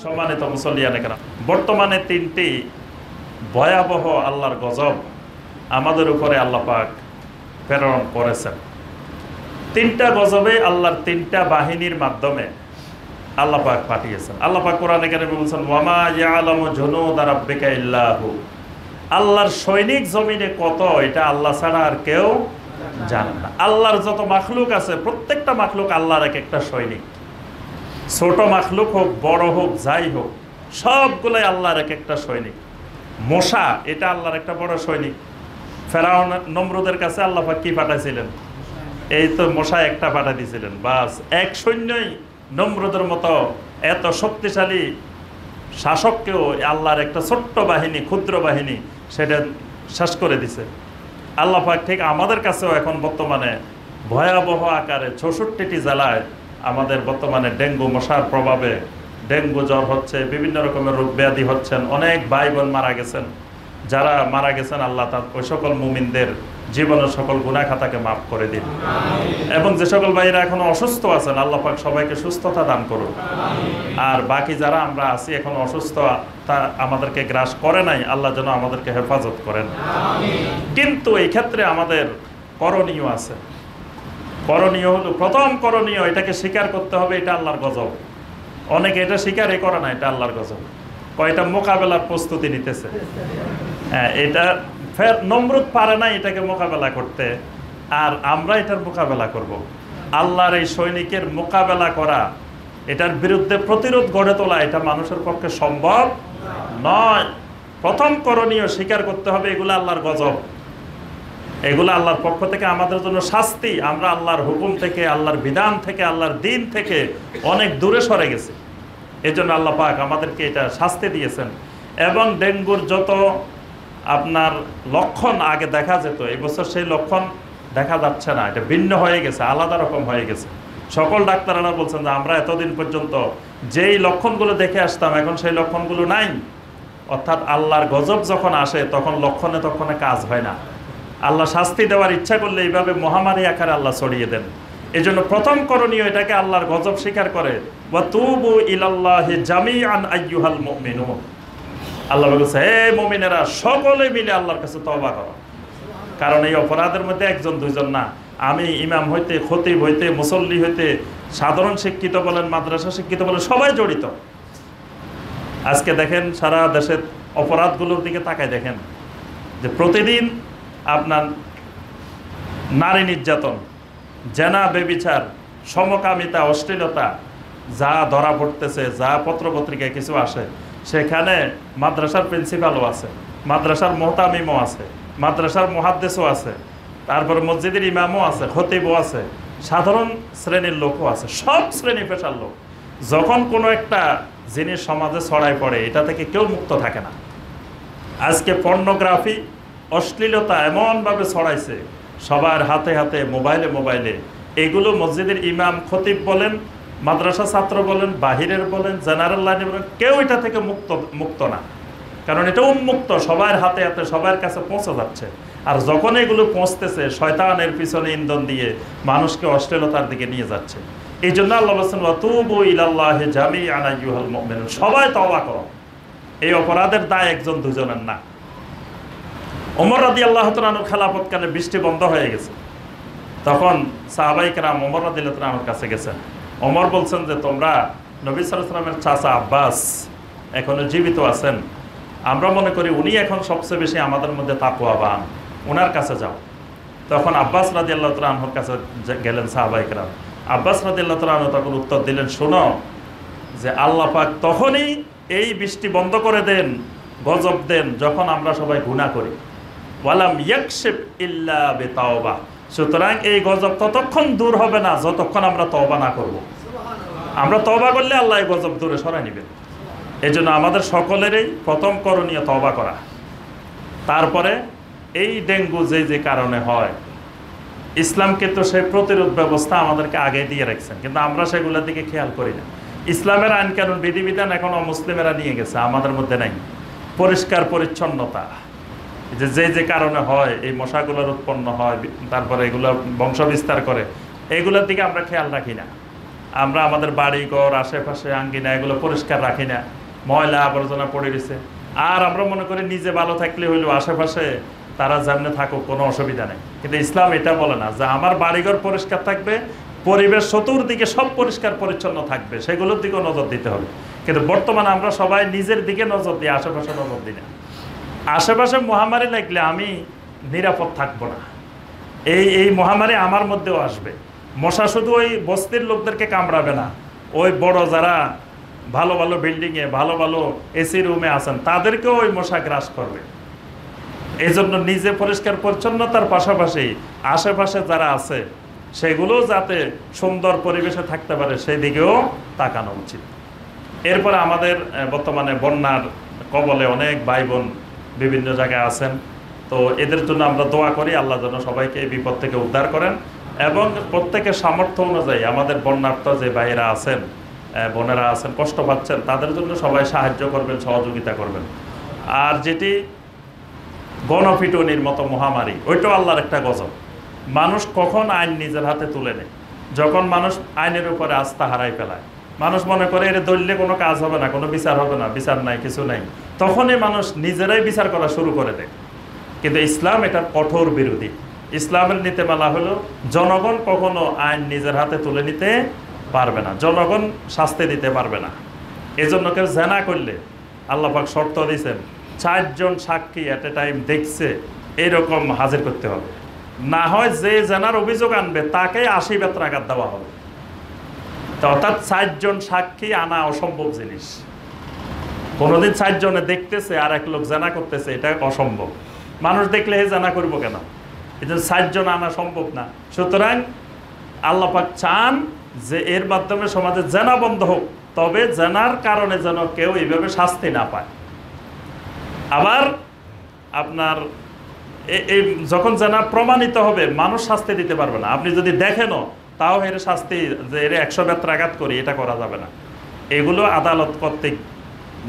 সম্মানিত মুসল্লিয়ানে কেরাম, বর্তমানে তিনটি ভয়াবহ আল্লাহর গজব আমাদের উপরে আল্লাহ পাক প্রেরণ করেছেন। তিনটা গজবে আল্লাহর তিনটা বাহিনীর মাধ্যমে আল্লাহ পাক পাঠিয়েছেন। আল্লাহ পাক কোরআনে কারিমে বলেছেন, ওয়ামা ইয়ালামু জুনুদা রাব্বিকা ইল্লাহু। আল্লাহর সৈনিক জমিনে কত, এটা আল্লাহ ছাড়া আর কেউ জানে না। আল্লাহর যত মাখলুক আছে, প্রত্যেকটা মাখলুক আল্লাহর এক একটা সৈনিক। ছোট মাখলুক হোক, বড় হোক, যাই হোক, সবগুলাই আল্লাহর এক একটা সৈনিক। মশা, এটা আল্লাহর একটা বড় সৈনিক। ফেরাউন নমরুদের কাছে আল্লাহ পাক কি পাঠাইছিলেন? এই তো মশা একটা পাঠিয়ে দিয়েছিলেন, বাস এক সৈন্যই নমরুদের মতো এত শক্তিশালী শাসককেও আল্লাহর একটা ছোট্ট বাহিনী, ক্ষুদ্র বাহিনী, সেটা শেষ করে দিছে আল্লাহ পাক। ঠিক আমাদের কাছেও এখন বর্তমানে ভয়াবহ আকারে ৬৬টি জেলায় আমাদের বর্তমানে ডেঙ্গু মশার প্রভাবে ডেঙ্গু জ্বর হচ্ছে, বিভিন্ন রকমের রোগ ব্যাধি হচ্ছেন। অনেক ভাই বোন মারা গেছেন। যারা মারা গেছেন আল্লাহ তার ওই সকল মুমিনদের জীবনের সকল গুনাহ খাতাকে মাফ করে দিন। এবং যে সকল ভাইরা এখনো অসুস্থ আছেন আল্লাহ পাক সবাইকে সুস্থতা দান করুন। আর বাকি যারা আমরা আছি এখন অসুস্থ, তা আমাদেরকে গ্রাস করে নাই, আল্লাহ যেন আমাদেরকে হেফাজত করেন। কিন্তু এই ক্ষেত্রে আমাদের করণীয় আছে। করণীয় হলো, প্রথম করণীয়, এটাকে স্বীকার করতে হবে এটা আল্লাহর গজব। অনেকে এটা স্বীকারই করে না, এটা আল্লাহর গজব। কয়টা মোকাবেলার প্রস্তুতি নিতেছে। হ্যাঁ, এটা ফের নমরুদ পারে না এটাকে মোকাবেলা করতে, আর আমরা এটার মোকাবেলা করব। আল্লাহর এই সৈনিকের মোকাবেলা করা, এটার বিরুদ্ধে প্রতিরোধ গড়ে তোলা, এটা মানুষের পক্ষে সম্ভব নয়। প্রথম করণীয় স্বীকার করতে হবে এগুলো আল্লাহর গজব, এগুলো আল্লাহর পক্ষ থেকে আমাদের জন্য শাস্তি। আমরা আল্লাহর হুকুম থেকে, আল্লাহর বিধান থেকে, আল্লাহর দিন থেকে অনেক দূরে সরে গেছি। এই জন্য আল্লাহ পাক আমাদেরকে এটা শাস্তি দিয়েছেন। এবং ডেঙ্গুর যত আপনার লক্ষণ আগে দেখা যেত, এই বছর সেই লক্ষণ দেখা যাচ্ছে না। এটা ভিন্ন হয়ে গেছে, আলাদা রকম হয়ে গেছে। সকল ডাক্তাররা বলছেন যে আমরা এতদিন পর্যন্ত যেই লক্ষণগুলো দেখে আসতাম এখন সেই লক্ষণগুলো নাই। অর্থাৎ আল্লাহর গজব যখন আসে তখন লক্ষণে তখনে কাজ হয় না। আল্লাহ শাস্তি দেওয়ার ইচ্ছা করলে এইভাবে মহামারী আকারে আল্লাহ ছড়িয়ে দেন। এই জন্য প্রথম করণীয় এটাকে আল্লাহর গজব স্বীকার করে, ওয়া তুবু ইলাল্লাহি জামিআন আইয়ুহাল মুমিনুন। আল্লাহ বলেছে, হে মুমিনেরা, সকলে মিলে আল্লাহর কাছে তওবা করো। কারণ এই অপরাধের মধ্যে একজন দুইজন না, আমি ইমাম হইতে, খতিব হইতে, মুসল্লি হইতে, সাধারণ শিক্ষিত বলেন, মাদ্রাসা শিক্ষিত বলেন, সবাই জড়িত। আজকে দেখেন সারা দেশের অপরাধগুলোর দিকে তাকায় দেখেন যে প্রতিদিন আপনার নারী নির্যাতন, জেনা, বেবিচার, সমকামিতা, অশ্লীলতা যা ধরা পড়তেছে, যা পত্রপত্রিকায় কিছু আসে, সেখানে মাদ্রাসার প্রিন্সিপালও আছে, মাদ্রাসার মোহতামিমও আছে, মাদ্রাসার মুহাদ্দিসও আছে, তারপরে মসজিদের ইমামও আছে, খতিবও আছে, সাধারণ শ্রেণীর লোকও আছে, সব শ্রেণী পেশার লোক। যখন কোনো একটা জিনিস সমাজে ছড়ায় পড়ে, এটা থেকে কেউ মুক্ত থাকে না। আজকে পর্নোগ্রাফি, অশ্লীলতা এমনভাবে ছড়াইছে সবার হাতে হাতে, মোবাইলে মোবাইলে। এগুলো মসজিদের ইমাম, খতিব বলেন, মাদ্রাসা ছাত্র বলেন, বাহিরের বলেন, জেনারেল লাইনে বলেন, কেউ এটা থেকে মুক্ত না। কারণ এটা উন্মুক্ত, সবার হাতে হাতে, সবার কাছে পৌঁছে যাচ্ছে। আর যখন এগুলো পৌঁছতেছে, শয়তানের পিছনে ইন্ধন দিয়ে মানুষকে অশ্লীলতার দিকে নিয়ে যাচ্ছে। এই জন্য আল্লাহ বলেছেন, ওয়া তুবু ইলাল্লাহি জামিআন আইয়ুহাল মুমিনুন। সবাই তওবা করো। এই অপরাধের দায় একজন দুজনের না। ওমর রাদিয়াল্লাহু তাআলা আনহু খেলাফতকালে বৃষ্টি বন্ধ হয়ে গেছে। তখন সাহাবায়ে কেরাম ওমর রাদিয়াল্লাহু তাআলা আনহুর কাছে গেছেন। ওমর বলছেন যে, তোমরা নবী সাল্লাল্লাহু আলাইহি ওয়াসাল্লামের চাচা আব্বাস এখনো জীবিত আছেন, আমরা মনে করি উনি এখন সবচেয়ে বেশি আমাদের মধ্যে তাকওয়াবান, ওনার কাছে যাও। তখন আব্বাস রাদিয়াল্লাহু তাআলা আনহুর কাছে গেলেন সাহাবায়ে কেরাম। আব্বাস রাদিয়াল্লাহু তাআলা আনহু তখন উত্তর দিলেন, শোনো যে আল্লাহ পাক তখনই এই বৃষ্টি বন্ধ করে দেন, গজব দেন, যখন আমরা সবাই গুনাহ করি। ওয়ালাম ইয়াকশিফ ইল্লা বিতাওবা। সুতরাং এই গজব ততক্ষণ দূর হবে না যতক্ষণ আমরা তওবা না করব। আমরা তওবা করলে আল্লাহ এই গজব দূরে সরায় নেবেন। এই জন্য আমাদের সকলেরই প্রথম করণীয় তওবা করা। তারপরে এই ডেঙ্গু যে কারণে হয়, ইসলামকে তো সেই প্রতিরোধ ব্যবস্থা আমাদেরকে আগে দিয়ে রাখছেন, কিন্তু আমরা সেগুলোর দিকে খেয়াল করি না। ইসলামের আইন কানুন বিধিবিধান এখন অমুসলিমেরা নিয়ে গেছে, আমাদের মধ্যে নাই। পরিষ্কার পরিচ্ছন্নতা, যে কারণে হয়, এই মশাগুলোর উৎপন্ন হয়, তারপরে এগুলো বংশ বিস্তার করে, এগুলোর দিকে আমরা খেয়াল রাখি না। আমরা আমাদের বাড়ি ঘর আশেপাশে আঙ্গিনা এগুলো পরিষ্কার রাখি না, ময়লা আবর্জনা পড়ে রয়েছে। আর আমরা মনে করি নিজে ভালো থাকলে হইলেও আশেপাশে তারা যেমনি থাকুক, কোনো অসুবিধা নেই। কিন্তু ইসলাম এটা বলে না যে আমার বাড়িঘর পরিষ্কার থাকবে, পরিবেশ চতুর্দিকে সব পরিষ্কার পরিচ্ছন্ন থাকবে, সেগুলোর দিকেও নজর দিতে হবে। কিন্তু বর্তমানে আমরা সবাই নিজের দিকে নজর দিই, আশেপাশে নজর দিই না। আশেপাশে মহামারী লাগলে আমি নিরাপদ থাকবো না, এই মহামারী আমার মধ্যেও আসবে। মশা শুধু ওই বস্তির লোকদেরকে কামড়াবে না, ওই বড় যারা ভালো ভালো বিল্ডিংয়ে ভালো ভালো এসি রুমে আছেন তাদেরকেও ওই মশা গ্রাস করবে। এই জন্য নিজে পরিষ্কার পরিচ্ছন্নতার পাশাপাশি আশেপাশে যারা আছে সেগুলো যাতে সুন্দর পরিবেশে থাকতে পারে সেই দিকেও তাকানো উচিত। এরপরে আমাদের বর্তমানে বন্যার কবলে অনেক ভাই বোন বিভিন্ন জায়গায় আছেন, তো এদের জন্য আমরা দোয়া করি আল্লাহ যেন সবাইকে এই বিপদ থেকে উদ্ধার করেন, এবং প্রত্যেকের সামর্থ্য অনুযায়ী আমাদের বন্যার্থ যে ভাইয়েরা আছেন, বোনেরা আছেন, কষ্ট পাচ্ছেন, তাদের জন্য সবাই সাহায্য করবেন, সহযোগিতা করবেন। আর যেটি গণপিটুনির মতো মহামারী, ওইটাও আল্লাহর একটা গজব। মানুষ কখন আইন নিজের হাতে তুলে নেয়, যখন মানুষ আইনের উপরে আস্থা হারাই ফেলায়, মানুষ মনে করে এর দলীয় কোনো কাজ হবে না, কোনো বিচার হবে না, বিচার নাই, কিছু নাই, তখনই মানুষ নিজেরাই বিচার করা শুরু করে দেয়। কিন্তু ইসলাম এটার কঠোর বিরোধী। ইসলামের নীতিমালা হলো জনগণ কখনো আইন নিজের হাতে তুলে নিতে পারবে না, জনগণ শাস্তি দিতে পারবে না। এজন্য কেউ জেনা করলে আল্লাহ পাক শর্ত দিয়েছেন 4 জন সাক্ষী এট এ টাইম দেখছে এরকম হাজির করতে হবে, না হয় যে জেনার অভিযোগ আনবে তাকে 80 বেত্রাঘাত দেওয়া হবে। তো অর্থাৎ 4 জন সাক্ষী আনা অসম্ভব জিনিস। কোনোদিন 4 জনে দেখতেছে আর এক লোক জেনা করতেছে, এটা অসম্ভব। মানুষ দেখলে হে জেনা করবো কেন? এটা 4 জন আনা সম্ভব না। সুতরাং আল্লাহ পাক চান যে এর মাধ্যমে সমাজে জেনা বন্ধ হোক, তবে জেনার কারণে যেন কেউ এইভাবে শাস্তি না পায়। আবার আপনার এই যখন জেনা প্রমাণিত হবে মানুষ শাস্তি দিতে পারবে না। আপনি যদি দেখেনও তাও এর শাস্তি যে এর 100 বেত্রাঘাত করি এটা করা যাবে না। এগুলো আদালত কর্তৃক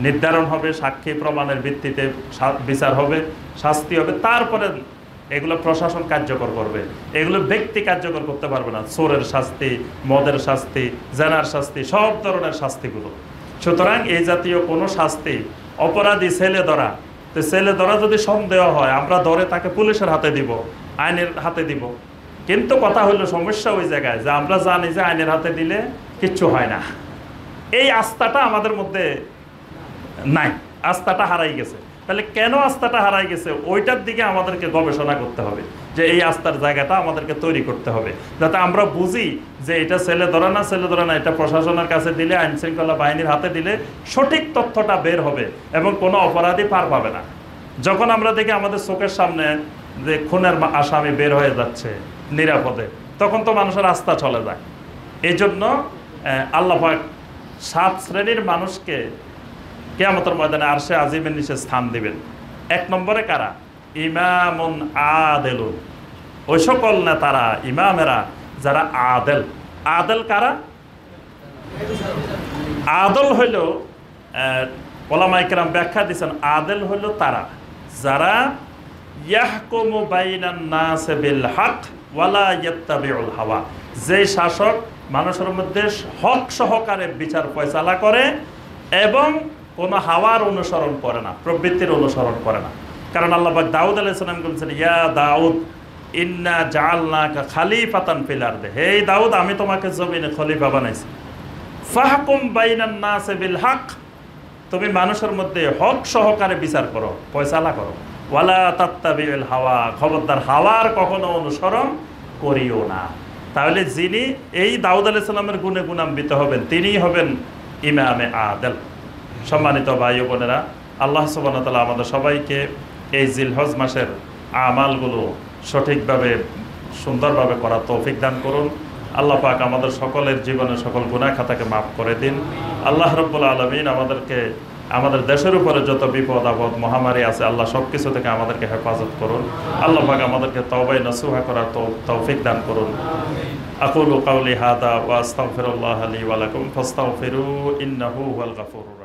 নির্ধারণ হবে, সাক্ষী প্রমাণের ভিত্তিতে বিচার হবে, শাস্তি হবে, তারপরে এগুলো প্রশাসন কার্যকর করবে। এগুলো ব্যক্তি কার্যকর করতে পারবে না। চোরের শাস্তি, মদের শাস্তি, জেনার শাস্তি, সব ধরনের শাস্তিগুলো। সুতরাং এই জাতীয় কোনো শাস্তি অপরাধী ছেলে ধরা, তো ছেলে ধরা যদি সন্দেহ হয় আমরা ধরে তাকে পুলিশের হাতে দিব, আইনের হাতে দিব। কিন্তু কথা হলো সমস্যা ওই জায়গায় যে আমরা জানি যে আইনের হাতে দিলে কিচ্ছু হয় না, এই আস্থাটা আমাদের মধ্যে নাই, আস্থাটা হারাই গেছে। তাহলে কেন আস্থাটা হারাই গেছে ওইটার দিকে আমাদেরকে গবেষণা করতে হবে, যে এই আস্থার জায়গাটা আমাদেরকে তৈরি করতে হবে, যাতে আমরা বুঝি যে এটা ছেলে ধরা না, ছেলে ধরা না, এটা প্রশাসনের কাছে দিলে, আইন শৃঙ্খলা বাহিনীর হাতে দিলে সঠিক তথ্যটা বের হবে এবং কোনো অপরাধী পার পাবে না। যখন আমরা দেখি আমাদের চোখের সামনে যে খুনের আসামি বের হয়ে যাচ্ছে নিরাপদে, তখন তো মানুষের আস্থা চলে যায়। এই জন্য আল্লাহ পাক 7 শ্রেণীর মানুষকে কিয়ামতের ময়দানে আরশে আজিমের নিচে স্থান দিবেন। 1 নম্বরে কারা? ইমামুন আদেলুন, ওই সকল নেতারা, ইমামেরা যারা আদেল। আদেল কারা? আদল হইল ওলামায়ে কেরাম ব্যাখ্যা দিয়েছেন, আদেল হইল তারা যারা ইয়াহকুমু বাইনান নাস বিল হক ওয়ালা ইয়াত্তাবিউল হাওয়া, যে শাসক মানুষের মধ্যে হক সহকারে বিচার ফয়সালা করে এবং কোনো হাওয়ার অনুসরণ করে না, প্রবৃত্তির অনুসরণ করে না। কারণ আল্লাহ পাক দাউদ আলাইহিস সালাম বলেছেন, ইয়া দাউদ ইন্না জাআলনাকা খলিফাতান ফিল আরদি, হে দাউদ আমি তোমাকে জমিনে খলিফা বানাইছি। ফাহকুম বাইনান নাস বিল হক, তুমি মানুষের মধ্যে হক সহকারে বিচার করো, ফয়সালা করো। ওয়ালা তাত্তাবিউল হাওয়া, খবরদার হাওয়ার কখনো অনুসরণ করিও না। তাহলে যিনি এই দাউদ আলাইহিস সালামের গুণে গুণান্বিত হবেন তিনিই হবেন ইমামে আদেল। সম্মানিত ভাই ও বোনেরা, আল্লাহ সুবহানাহু ওয়া তাআলা আমাদের সবাইকে এই জিলহজ মাসের আমালগুলো সঠিকভাবে সুন্দরভাবে করার তৌফিক দান করুন। আল্লাহ পাক আমাদের সকলের জীবনের সকল গুনাহ খাতাকে মাফ করে দিন। আল্লাহ রাব্বুল আলামিন আমাদেরকে, আমাদের দেশের উপরে যত বিপদ আপদ মহামারী আছে আল্লাহ সব কিছু থেকে আমাদেরকে হেফাজত করুন। আল্লাহ পাক আমাদেরকে তওবায়ে নসুহা করার তৌফিক দান করুন। আকুলু কাওলি হাদা ওয়া আস্তাগফিরুল্লাহ লি ওয়া লাকুম ফাস্তাগফিরু ইন্নাহু হুয়াল গাফুরুর